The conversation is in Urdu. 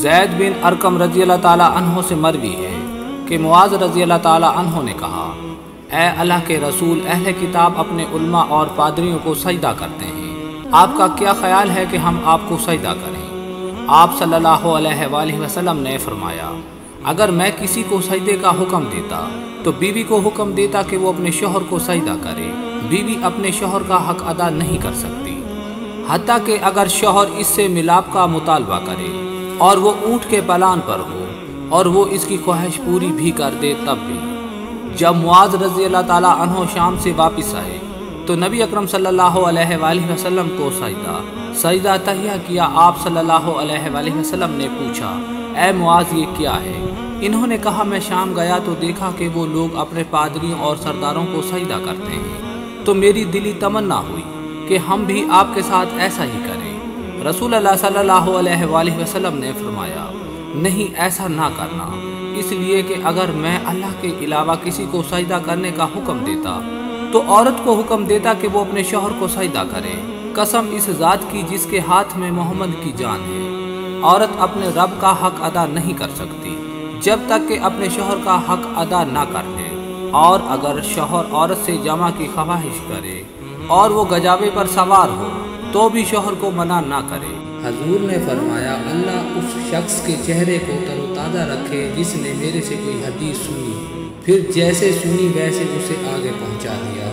زید بن ارقم رضی اللہ تعالیٰ عنہ سے مروی ہے کہ معاذ رضی اللہ تعالیٰ عنہ نے کہا، اے اللہ کے رسول، اہل کتاب اپنے علماء اور پادریوں کو سجدہ کرتے ہیں، آپ کا کیا خیال ہے کہ ہم آپ کو سجدہ کریں؟ آپ صلی اللہ علیہ وآلہ وسلم نے فرمایا، اگر میں کسی کو سجدے کا حکم دیتا تو بیوی کو حکم دیتا کہ وہ اپنے شوہر کو سجدہ کرے۔ بیوی اپنے شوہر کا حق ادا نہیں کر سکتی، حتیٰ کہ اگر شوہر اس سے ملاپ کا مطالبہ کرے اور وہ اونٹ کے پلان پر ہو اور وہ اس کی خواہش پوری بھی کر دے تب بھی۔ جب معاذ رضی اللہ تعالیٰ عنہ شام سے واپس آئے تو نبی اکرم صلی اللہ علیہ وآلہ وسلم کو سجدہ تحیہ کیا۔ آپ صلی اللہ علیہ وآلہ وسلم نے پوچھا، اے معاذ، یہ کیا ہے؟ انہوں نے کہا، میں شام گیا تو دیکھا کہ وہ لوگ اپنے پادریوں اور سرداروں کو سجدہ کرتے ہیں، تو میری دلی تمنا ہوئی کہ ہم بھی آپ کے ساتھ ایسا ہی کریں۔ رسول اللہ صلی اللہ علیہ وآلہ وسلم نے فرمایا، نہیں، ایسا نہ کرنا، اس لیے کہ اگر میں اللہ کے علاوہ کسی کو سجدہ کرنے کا حکم دیتا تو عورت کو حکم دیتا کہ وہ اپنے شوہر کو سجدہ کرے۔ قسم اس ذات کی جس کے ہاتھ میں محمد کی جان ہے، عورت اپنے رب کا حق ادا نہیں کر سکتی جب تک کہ اپنے شوہر کا حق ادا نہ کر لے، اور اگر شوہر عورت سے جمع کی خواہش کرے اور وہ گجاوے پر سوار ہو تو بھی شوہر کو منع نہ کرے۔ حضور نے فرمایا، اللہ اس شخص کے چہرے کو تر و تازہ رکھے جس نے میرے سے کوئی حدیث سنی، پھر جیسے سنی ویسے اسے آگے پہنچا دیا۔